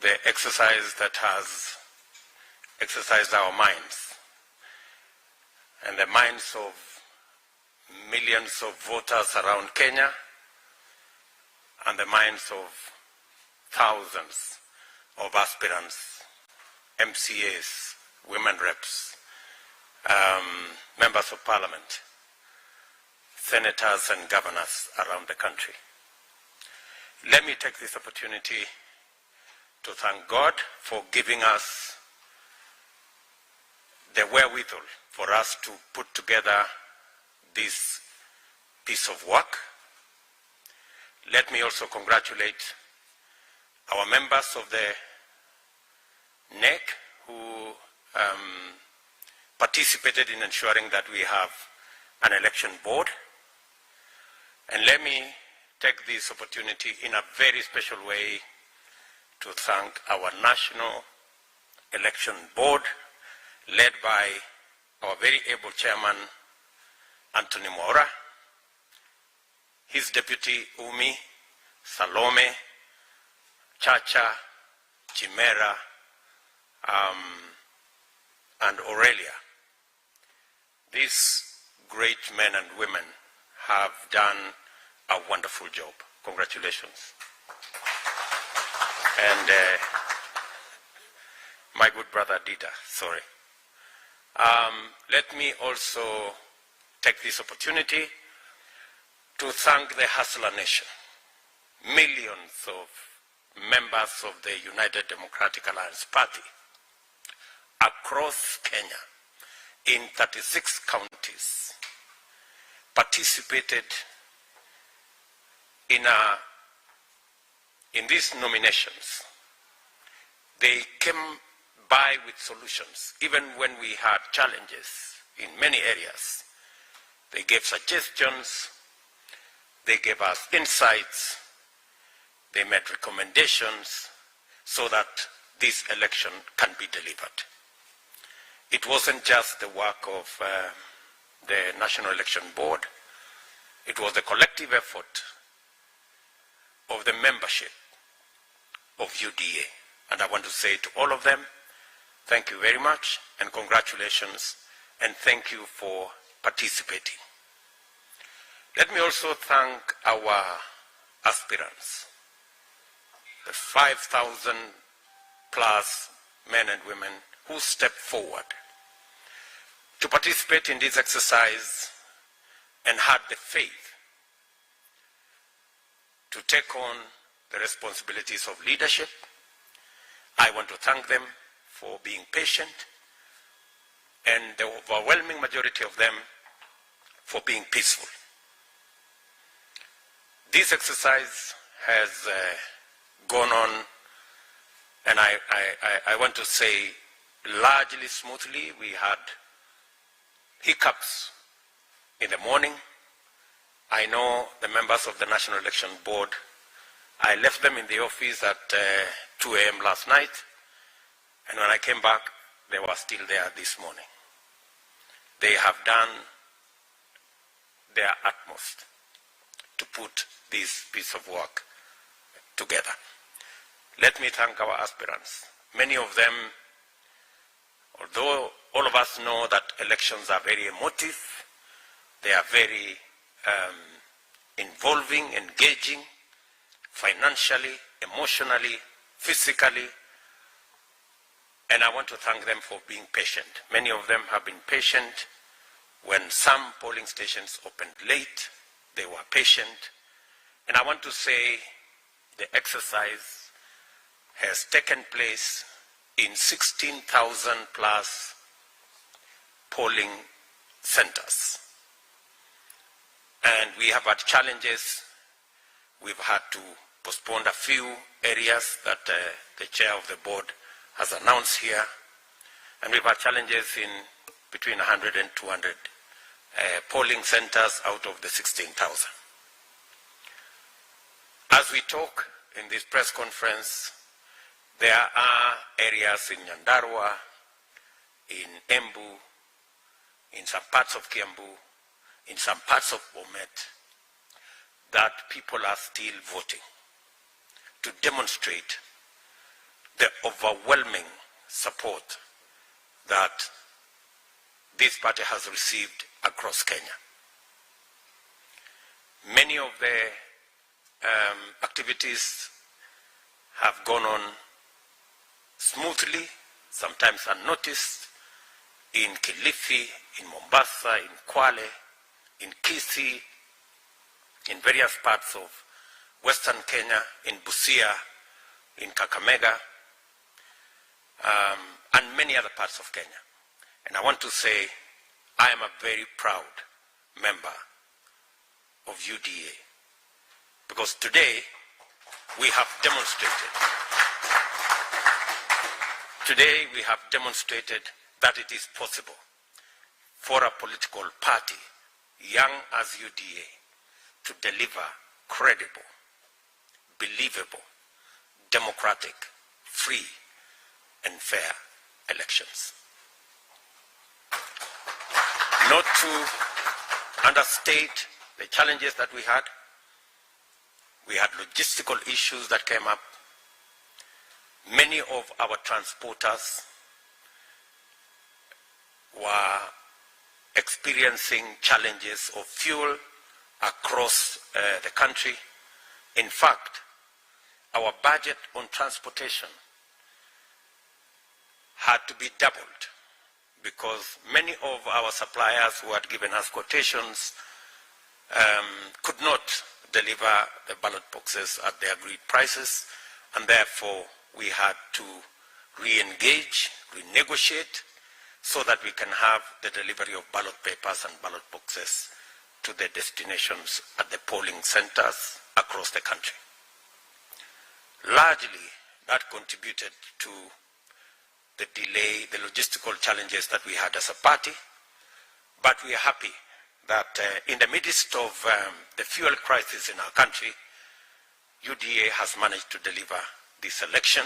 the exercise that has exercised our minds and the minds of millions of voters around Kenya and the minds of thousands of aspirants, MCAs, women reps, members of parliament, senators and governors around the country. Let me take this opportunity to thank God for giving us the wherewithal for us to put together this piece of work. Let me also congratulate our members of the NEC who participated in ensuring that we have an election board. And let me take this opportunity in a very special way to thank our National Election Board, led by our very able chairman, Anthony Mora, his deputy, Umi, Salome, Chacha, Chimera, and Aurelia. These great men and women have done a wonderful job. Congratulations. And my good brother Dida, sorry. Let me also take this opportunity to thank the Hustler Nation, millions of members of the United Democratic Alliance Party across Kenya in 36 counties participated in these nominations. They came by with solutions, even when we had challenges in many areas. They gave suggestions, they gave us insights, they made recommendations so that this election can be delivered. It wasn't just the work of the National Election Board, it was the collective effort of the membership of UDA. And I want to say to all of them, thank you very much and congratulations, and thank you for participating. Let me also thank our aspirants, the 5,000 plus men and women who stepped forward to participate in this exercise and had the faith to take on the responsibilities of leadership. I want to thank them for being patient, and the overwhelming majority of them for being peaceful. This exercise has gone on, and I want to say largely smoothly. We had hiccups in the morning. I know the members of the National Election Board, I left them in the office at 2 a.m. last night, and when I came back, they were still there this morning. They have done their utmost to put this piece of work together. Let me thank our aspirants. Many of them, although all of us know that elections are very emotive, they are very involving, engaging, financially, emotionally, physically, and I want to thank them for being patient. Many of them have been patient. When some polling stations opened late, they were patient. And I want to say the exercise has taken place in 16,000 plus polling centers. And we have had challenges. We've had to postpone a few areas that the chair of the board has announced here. And we've had challenges in between 100 and 200 polling centers out of the 16,000. As we talk in this press conference, there are areas in Nyandarua, in Embu, in some parts of Kiambu, in some parts of Bomet, that people are still voting to demonstrate the overwhelming support that this party has received across Kenya. Many of the activities have gone on smoothly, sometimes unnoticed, in Kilifi, in Mombasa, in Kwale, in Kisii, in various parts of Western Kenya, in Busia, in Kakamega, and many other parts of Kenya. And I want to say I am a very proud member of UDA, because today we have demonstrated that it is possible for a political party, young as UDA, to deliver credible, believable, democratic, free, and fair elections. Not to understate the challenges that we had logistical issues that came up. Many of our transporters were experiencing challenges of fuel across the country. In fact, our budget on transportation had to be doubled because many of our suppliers who had given us quotations could not deliver the ballot boxes at the agreed prices, and therefore we had to re-engage, renegotiate, so that we can have the delivery of ballot papers and ballot boxes to the destinations at the polling centers across the country. Largely, that contributed to the delay, the logistical challenges that we had as a party, but we are happy that in the midst of the fuel crisis in our country, UDA has managed to deliver this election.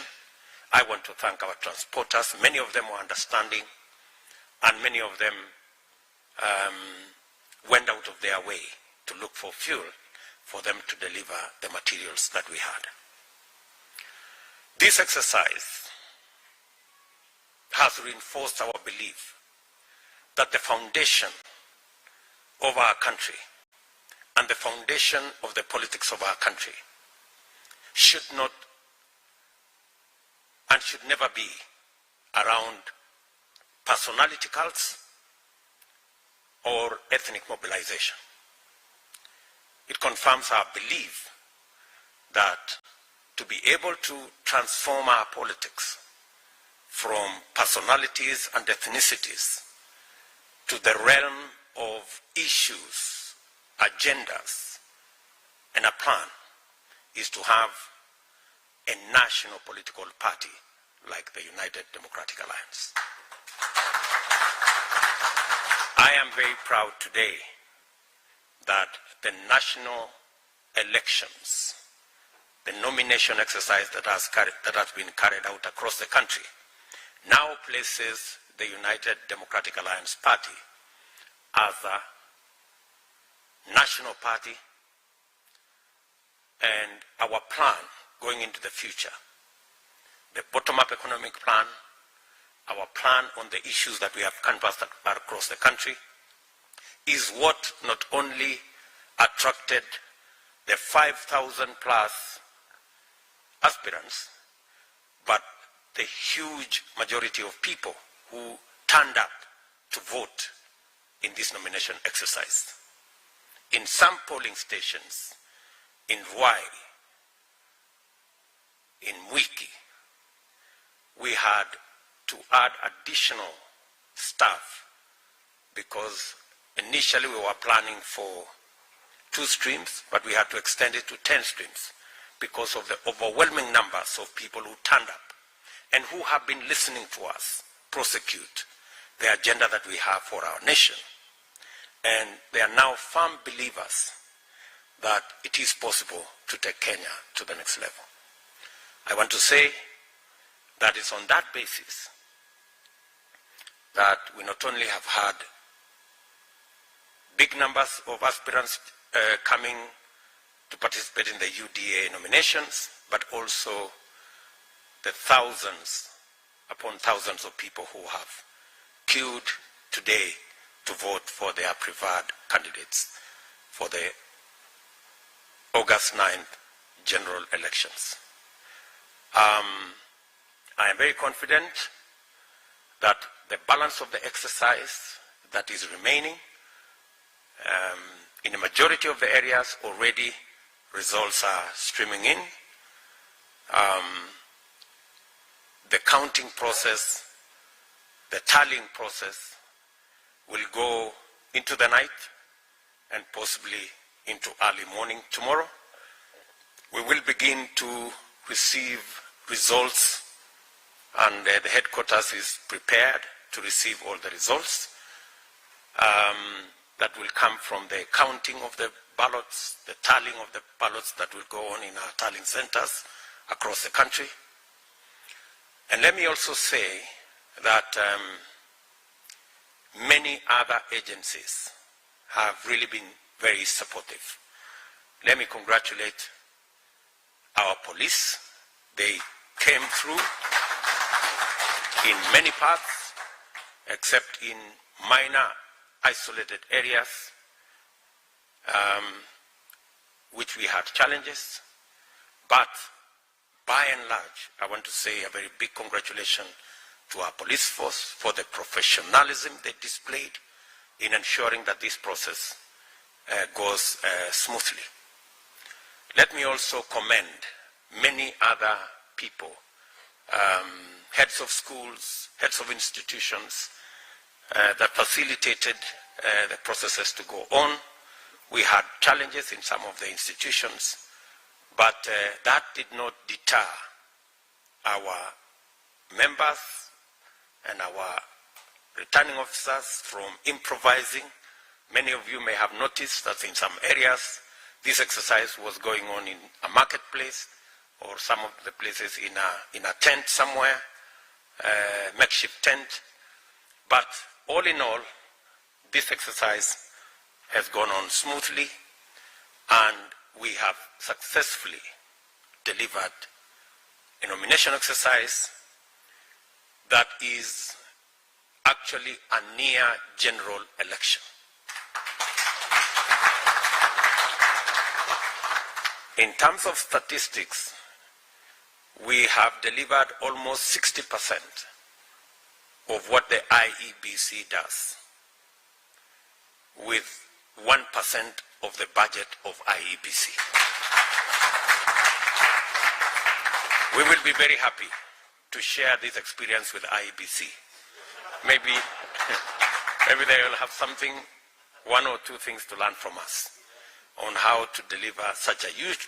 I want to thank our transporters. Many of them were understanding, and many of them went out of their way to look for fuel for them to deliver the materials that we had. This exercise has reinforced our belief that the foundation of our country and the foundation of the politics of our country should not and should never be around personality cults or ethnic mobilization. It confirms our belief that to be able to transform our politics from personalities and ethnicities to the realm of issues, agendas, and a plan is to have a national political party like the United Democratic Alliance. I am very proud today that the national elections, the nomination exercise that has been carried out across the country, now places the United Democratic Alliance Party as a national party, and our plan going into the future, the bottom-up economic plan, our plan on the issues that we have canvassed across the country, is what not only attracted the 5,000 plus aspirants, but the huge majority of people who turned up to vote in this nomination exercise. In some polling stations, in Ruai, in Mwiki, we had to add additional staff because initially we were planning for 2 streams, but we had to extend it to 10 streams because of the overwhelming numbers of people who turned up and who have been listening to us prosecute the agenda that we have for our nation. And they are now firm believers that it is possible to take Kenya to the next level. I want to say that it's on that basis that we not only have had big numbers of aspirants coming to participate in the UDA nominations, but also the thousands upon thousands of people who have queued today to vote for their preferred candidates for the August 9th general elections. I am very confident that the balance of the exercise that is remaining, in a majority of the areas already results are streaming in. The counting process, the tallying process will go into the night and possibly into early morning tomorrow. We will begin to receive results, and the headquarters is prepared to receive all the results that will come from the counting of the ballots, the tallying of the ballots that will go on in our tallying centers across the country. And let me also say that many other agencies have really been very supportive. Let me congratulate our police. They came through in many parts, except in minor isolated areas, which we had challenges. But by and large, I want to say a very big congratulations to our police force for the professionalism they displayed in ensuring that this process goes smoothly. Let me also commend many other people, heads of schools, heads of institutions that facilitated the processes to go on. We had challenges in some of the institutions, but that did not deter our members and our returning officers from improvising. Many of you may have noticed that in some areas this exercise was going on in a marketplace, or some of the places in a tent somewhere, makeshift tent. But all in all, this exercise has gone on smoothly, and we have successfully delivered a nomination exercise that is actually a near general election. In terms of statistics, we have delivered almost 60% of what the IEBC does, with 1% of the budget of IEBC. We will be very happy to share this experience with IEBC. Maybe they will have something, one or two things to learn from us on how to deliver such a huge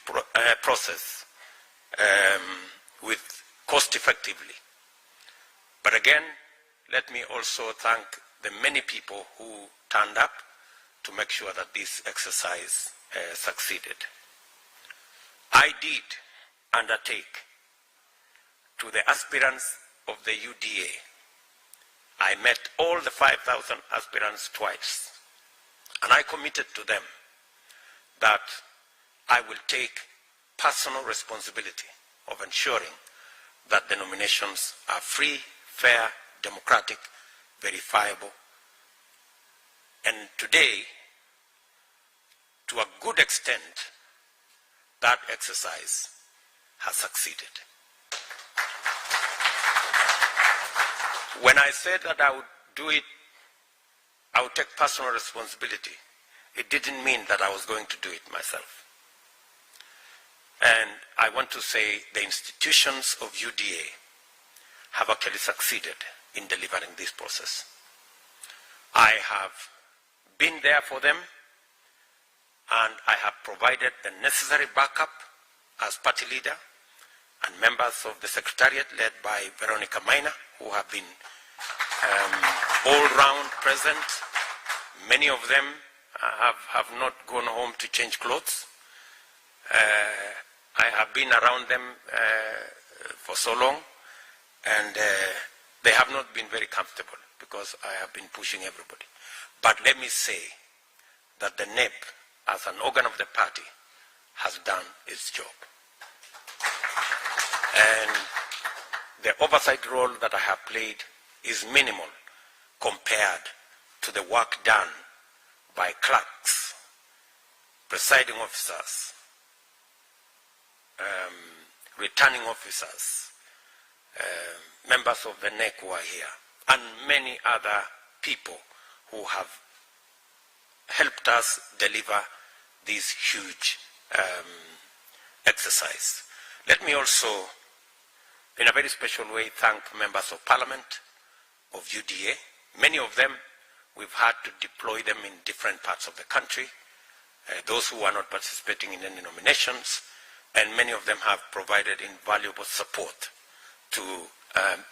process with cost effectively. But again, let me also thank the many people who turned up to make sure that this exercise succeeded. I did undertake to the aspirants of the UDA. I met all the 5,000 aspirants twice, and I committed to them that I will take personal responsibility of ensuring that the nominations are free, fair, democratic, verifiable. And today, to a good extent, that exercise has succeeded. When I said that I would do it, I would take personal responsibility, it didn't mean that I was going to do it myself. And I want to say the institutions of UDA have actually succeeded in delivering this process. I have been there for them, and I have provided the necessary backup as party leader and members of the secretariat led by Veronica Maina, who have been all round present. Many of them have not gone home to change clothes. I have been around them for so long, and they have not been very comfortable because I have been pushing everybody. But let me say that the NEP, as an organ of the party, has done its job. And the oversight role that I have played is minimal compared to the work done by clerks, presiding officers, returning officers, members of the NEC who are here, and many other people who have helped us deliver this huge exercise. Let me also, in a very special way, thank members of Parliament, of UDA. Many of them, we've had to deploy them in different parts of the country, those who are not participating in any nominations, and many of them have provided invaluable support to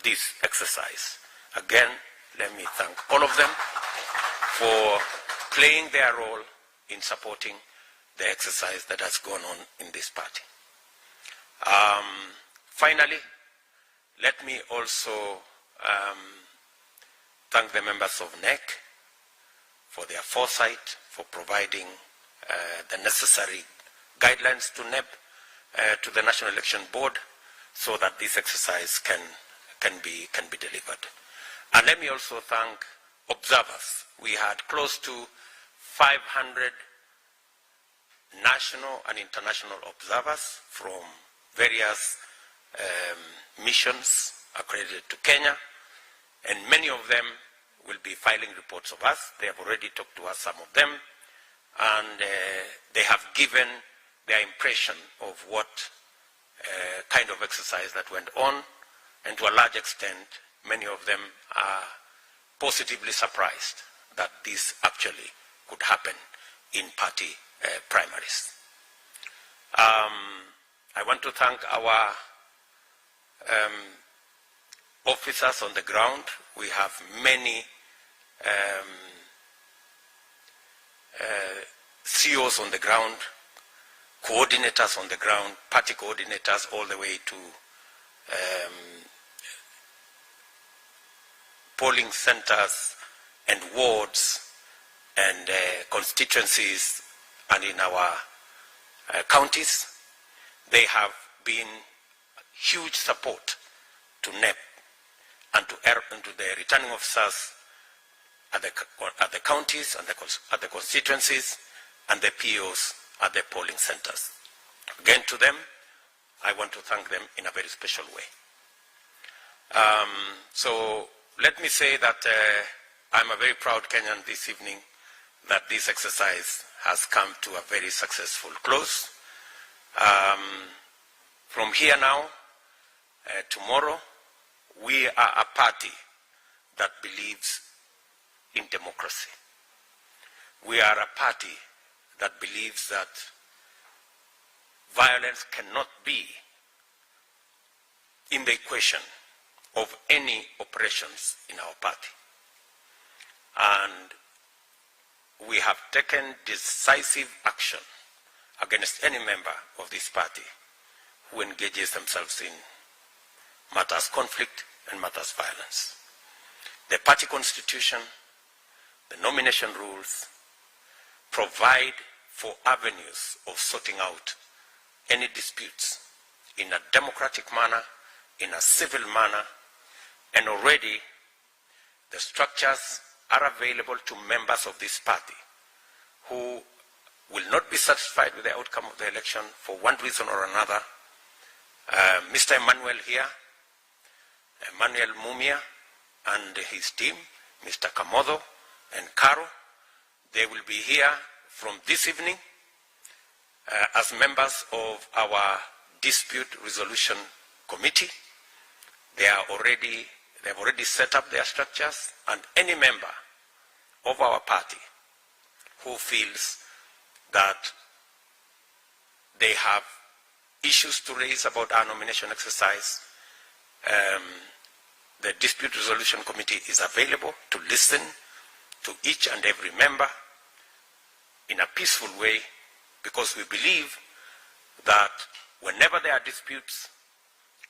this exercise. Again, let me thank all of them for playing their role in supporting the exercise that has gone on in this party. Finally, let me also thank the members of NEC for their foresight, for providing the necessary guidelines to NEB, to the National Election Board, so that this exercise can be delivered. And let me also thank observers. We had close to 500 national and international observers from various missions accredited to Kenya, and many of them will be filing reports of us. They have already talked to us, some of them, and they have given their impression of what kind of exercise that went on, and to a large extent, many of them are positively surprised that this actually could happen in party primaries. I want to thank our officers on the ground. We have many CEOs on the ground, coordinators on the ground, party coordinators all the way to polling centers and wards and constituencies and in our counties. They have been huge support to NEP and to the returning officers at the counties and at the constituencies and the POs at the polling centers. Again, to them, I want to thank them in a very special way. So let me say that I'm a very proud Kenyan this evening that this exercise has come to a very successful close. From here now, tomorrow, we are a party that believes in democracy. We are a party that believes that violence cannot be in the equation of any operations in our party. And we have taken decisive action against any member of this party who engages themselves in matters conflict and matters violence. The party constitution, the nomination rules, provide for avenues of sorting out any disputes in a democratic manner, in a civil manner, and already the structures are available to members of this party who will not be satisfied with the outcome of the election for one reason or another. Mr. Emmanuel here, Emmanuel Mumia and his team, Mr. Kamodo and Caro, they will be here from this evening as members of our dispute resolution committee. They have already set up their structures, and any member of our party who feels that they have issues to raise about our nomination exercise, the Dispute Resolution Committee is available to listen to each and every member in a peaceful way, because we believe that whenever there are disputes,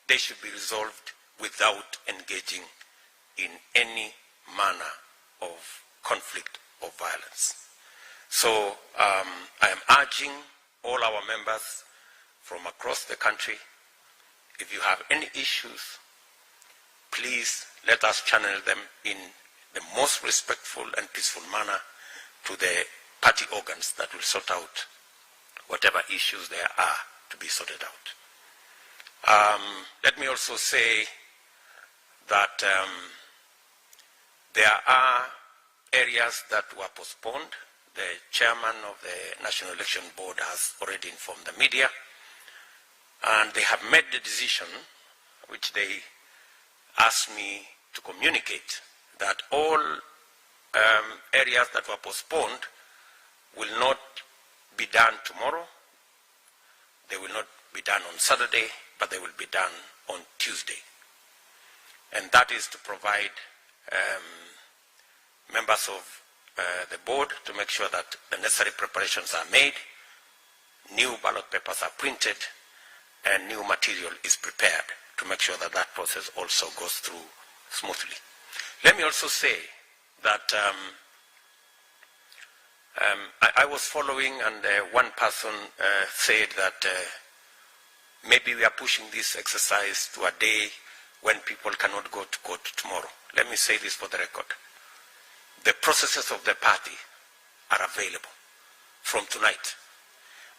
they should be resolved without engaging in any manner of conflict or violence. So I am urging all our members from across the country, if you have any issues please let us channel them in the most respectful and peaceful manner to the party organs that will sort out whatever issues there are to be sorted out. Let me also say that there are areas that were postponed. The chairman of the National Election Board has already informed the media, and they have made the decision, which they asked me to communicate, that all areas that were postponed will not be done tomorrow. They will not be done on Saturday, but they will be done on Tuesday. And that is to provide members of the board to make sure that the necessary preparations are made, new ballot papers are printed, and new material is prepared to make sure that that process also goes through smoothly. Let me also say that I was following, and one person said that maybe we are pushing this exercise to a day when people cannot go to court tomorrow. Let me say this for the record. The processes of the party are available from tonight,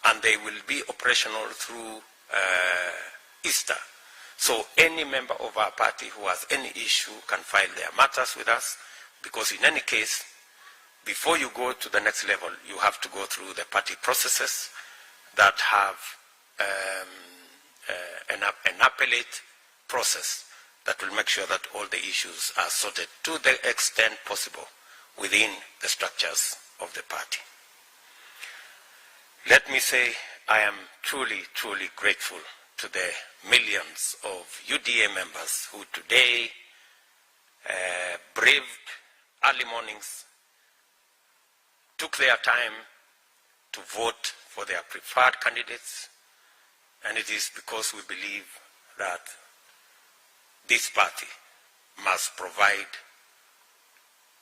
and they will be operational through Easter. So any member of our party who has any issue can file their matters with us, because in any case, before you go to the next level, you have to go through the party processes that have an appellate process that will make sure that all the issues are sorted to the extent possible within the structures of the party. Let me say I am truly, truly grateful to the millions of UDA members who today braved early mornings, took their time to vote for their preferred candidates, and it is because we believe that this party must provide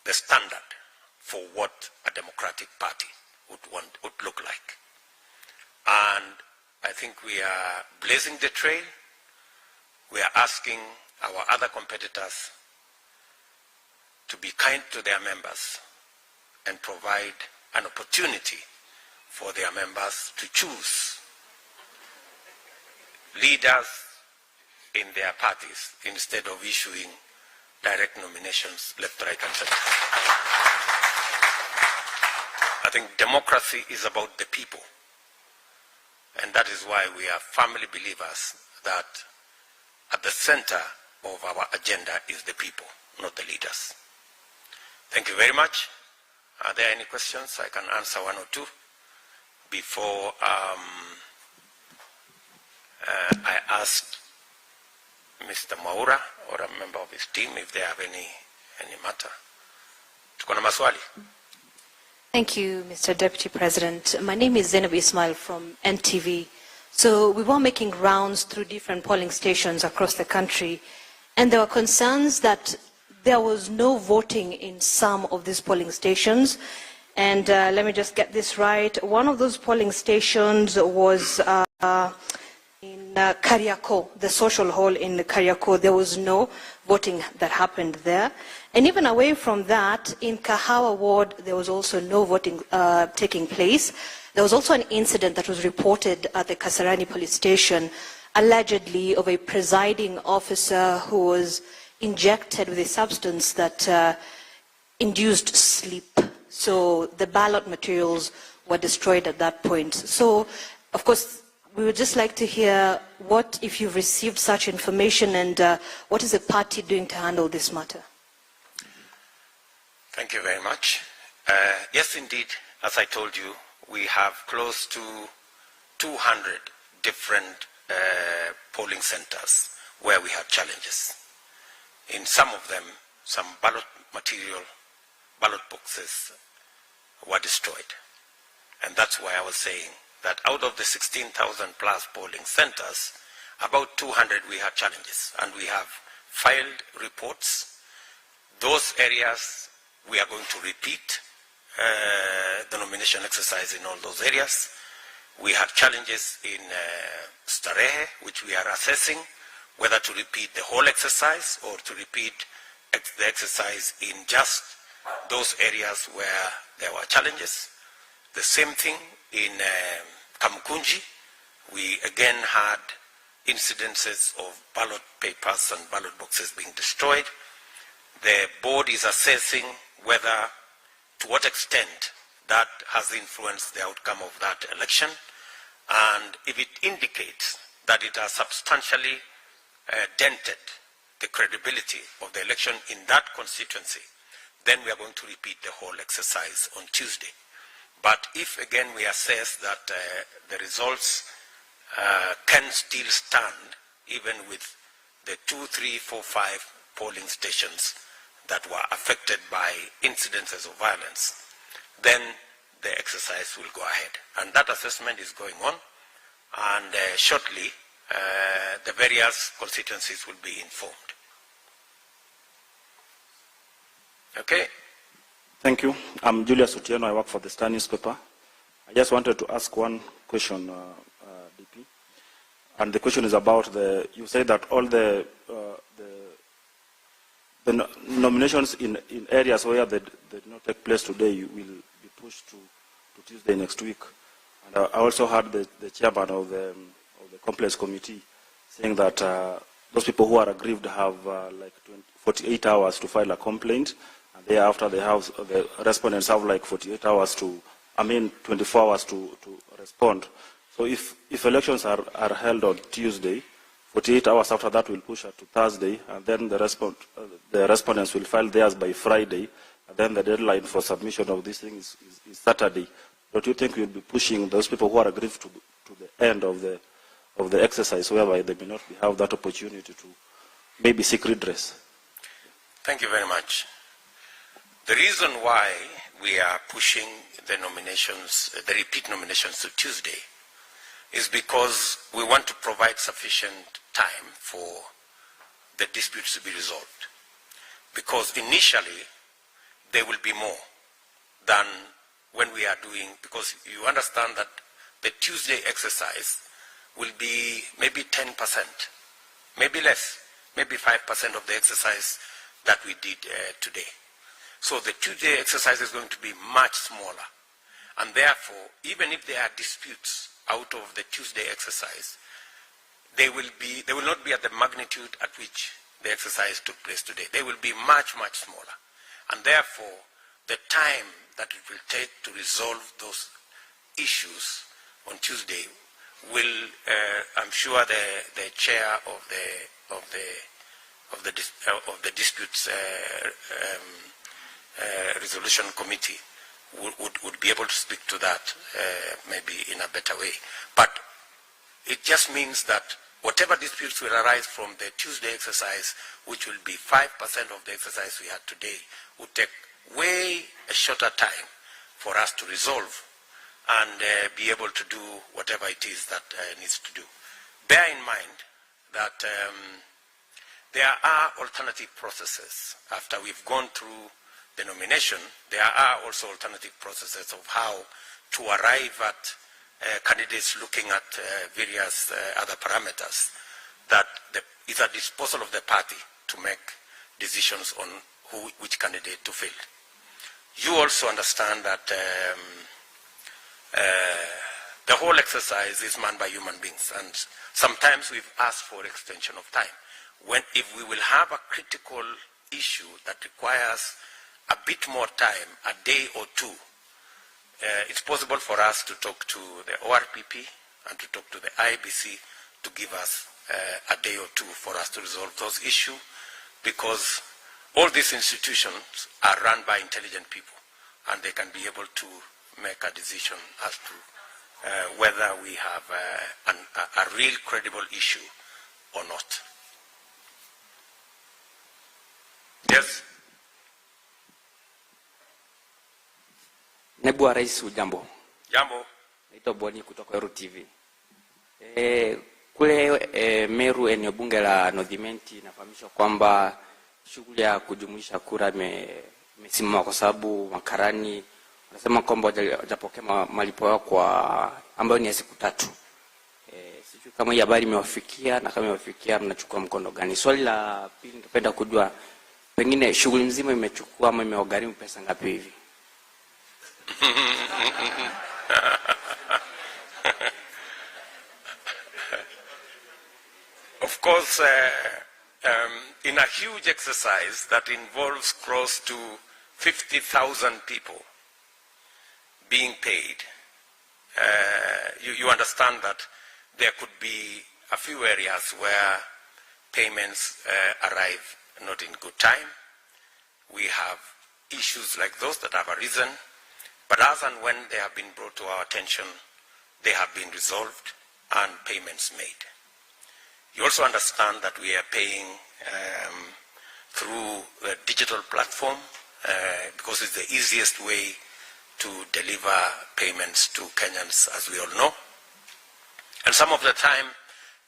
the standard for what a democratic party would look like. And I think we are blazing the trail. We are asking our other competitors to be kind to their members and provide an opportunity for their members to choose leaders in their parties instead of issuing direct nominations left, right, and center. I think democracy is about the people. And that is why we are firmly believers that at the center of our agenda is the people, not the leaders. Thank you very much. Are there any questions? I can answer one or two before I ask Mr. Mwaura or a member of his team if they have any matter. Tuko na maswali? Thank you, Mr. Deputy President. My name is Zainab Ismail from NTV. So we were making rounds through different polling stations across the country, and there were concerns that there was no voting in some of these polling stations. And let me just get this right. One of those polling stations was in Kariako, the social hall in Kariako. There was no voting that happened there. And even away from that, in Kahawa ward, there was also no voting taking place. There was also an incident that was reported at the Kasarani police station, allegedly of a presiding officer who was injected with a substance that induced sleep. So the ballot materials were destroyed at that point. So, of course, we would just like to hear what, if you've received such information, and what is the party doing to handle this matter? Thank you very much. Yes, indeed, as I told you, we have close to 200 different polling centers where we had challenges. In some of them, some ballot material, ballot boxes were destroyed. And that's why I was saying that out of the 16,000 plus polling centers, about 200 we had challenges, and we have filed reports. Those areas we are going to repeat the nomination exercise in all those areas. We had challenges in Starehe, which we are assessing whether to repeat the whole exercise or to repeat the exercise in just those areas where there were challenges. The same thing in Kamukunji. We again had incidences of ballot papers and ballot boxes being destroyed. The board is assessing whether, to what extent, that has influenced the outcome of that election. And if it indicates that it has substantially dented the credibility of the election in that constituency, then we are going to repeat the whole exercise on Tuesday. But if again we assess that the results can still stand, even with the 2, 3, 4, 5 polling stations that were affected by incidences of violence, then the exercise will go ahead. And that assessment is going on, and shortly the various constituencies will be informed. Okay? Thank you. I'm Julius Otieno. I work for the Star newspaper. I just wanted to ask one question, DP. And the question is about you say that all the nominations in areas where they did not take place today will be pushed to Tuesday next week. And I also heard the chairman of the complex committee saying that those people who are aggrieved have 48 hours to file a complaint, and thereafter the respondents have 48 hours 24 hours to respond. So if elections are held on Tuesday, 48 hours after that will push it to Thursday, and then the respondents will file theirs by Friday, and then the deadline for submission of these things is Saturday. Don't you think we'll be pushing those people who are aggrieved to the end of the exercise, whereby they may not have that opportunity to maybe seek redress? Thank you very much. The reason why we are pushing the repeat nominations to Tuesday, is because we want to provide sufficient time for the disputes to be resolved. Because initially, there will be more than when we are doing, because you understand that the Tuesday exercise will be maybe 10%, maybe less, maybe 5% of the exercise that we did today. So the Tuesday exercise is going to be much smaller. And therefore, even if there are disputes out of the Tuesday exercise, they will not be at the magnitude at which the exercise took place today. They will be much, much smaller. And therefore, the time that it will take to resolve those issues on Tuesday will, I'm sure the chair of the disputes resolution committee would be able to speak to that maybe in a better way. But it just means that whatever disputes will arise from the Tuesday exercise, which will be 5% of the exercise we had today, would take way a shorter time for us to resolve and be able to do whatever it is that needs to do. Bear in mind that there are alternative processes. After we've gone through the nomination, there are also alternative processes of how to arrive at candidates looking at various other parameters that is at disposal of the party to make decisions on which candidate to field. You also understand that the whole exercise is manned by human beings, and sometimes we've asked for extension of time. If we will have a critical issue that requires a bit more time, a day or two, it's possible for us to talk to the ORPP and to talk to the IBC to give us a day or two for us to resolve those issues, because all these institutions are run by intelligent people, and they can be able to make a decision as to whether we have a real credible issue or not. Yes? Naibu wa Rais, ujambo. Jambo. Naitwa Boni kutoka Ruto TV. Kule Meru, eneo bunge la Northimenti, nafahamishwa kwamba shughuli ya kujumuisha kura imesimama kwa sababu makarani wanasema kwamba hawajapokea malipo yao kwa ambayo ni siku 3. sijui kama hii habari imewafikia, na kama imewafikia mnachukua mkondo gani? Swali la pili, ningependa kujua pengine shughuli nzima imechukua ama imewagharimu pesa ngapi hivi? Of course, in a huge exercise that involves close to 50,000 people being paid, you understand that there could be a few areas where payments arrive not in good time. We have issues like those that have arisen, but as and when they have been brought to our attention, they have been resolved and payments made. You also understand that we are paying through the digital platform because it's the easiest way to deliver payments to Kenyans, as we all know. And some of the time,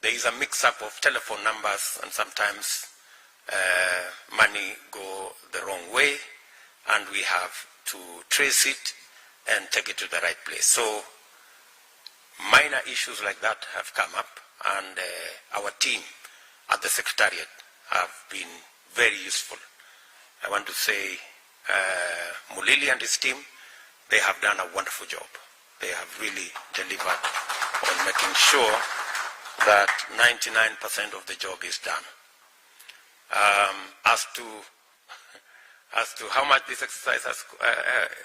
there is a mix-up of telephone numbers, and sometimes money go the wrong way, and we have to trace it and take it to the right place. So minor issues like that have come up, and our team at the Secretariat have been very useful. I want to say Mulili and his team, they have done a wonderful job. They have really delivered on making sure that 99% of the job is done. As to how much this exercise has,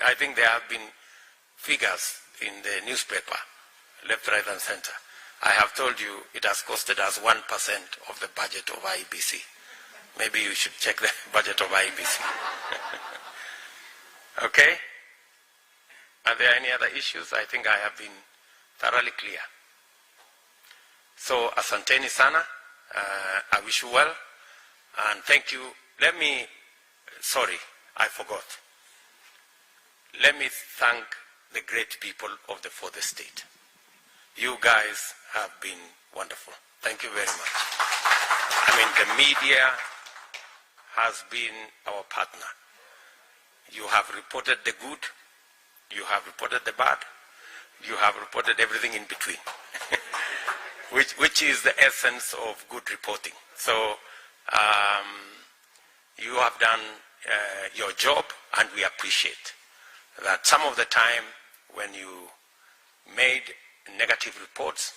I think there have been figures in the newspaper, left, right, and center. I have told you it has costed us 1% of the budget of IEBC. Maybe you should check the budget of IEBC. Okay? Are there any other issues? I think I have been thoroughly clear. So, asanteni sana. I wish you well. And thank you. Sorry, I forgot. Let me thank the great people of the fourth estate. You guys have been wonderful. Thank you very much. I mean, the media has been our partner. You have reported the good, you have reported the bad, you have reported everything in between, which is the essence of good reporting. So you have done your job, and we appreciate that. Some of the time when you made negative reports,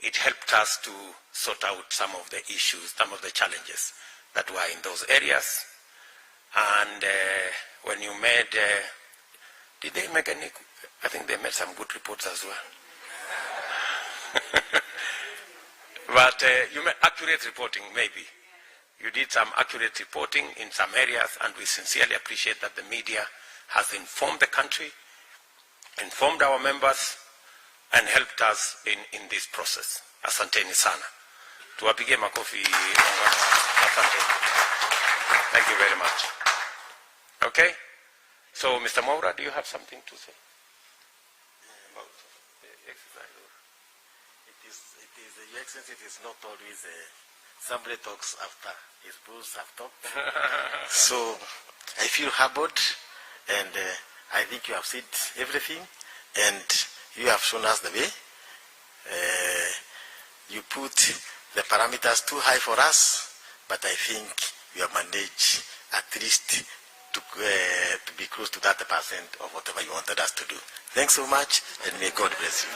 it helped us to sort out some of the issues, some of the challenges that were in those areas. And when you made, did they make any, I think they made some good reports as well. But you made accurate reporting, maybe. You did some accurate reporting in some areas, and we sincerely appreciate that the media has informed the country, informed our members, and helped us in this process. Asanteni sana. Tuwapige makofi. Asante. Thank you very much. Okay? So, Mr. Moura, do you have something to say about the exercise? Your Excellency, it is not always somebody talks after his boss have talked. So, I feel humbled, and I think you have said everything, and you have shown us the way. You put the parameters too high for us, but I think you have managed at least to be close to that % of whatever you wanted us to do. Thanks so much, and may God bless you.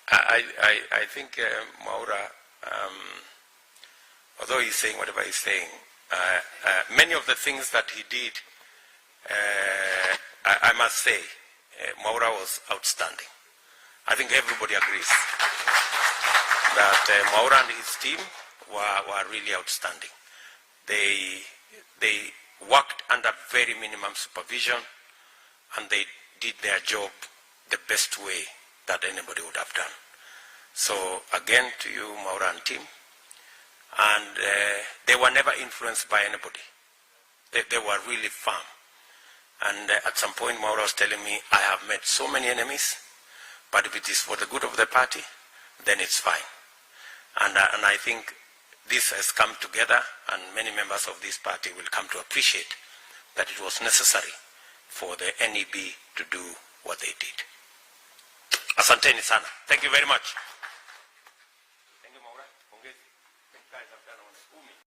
I think Maura, although he's saying whatever he's saying, many of the things that he did, I must say, Maura was outstanding. I think everybody agrees that Maura and his team were really outstanding. They worked under very minimum supervision, and they did their job the best way that anybody would have done. So again, to you, Maura and team, and they were never influenced by anybody. They were really firm. And at some point, Maura was telling me, I have met so many enemies, but if it is for the good of the party, then it's fine. And I think this has come together, and many members of this party will come to appreciate that it was necessary for the NEB to do what they did. Asanteni sana. Thank you very much. Thank you, Maura. Pongezi. You guys have done wonderful.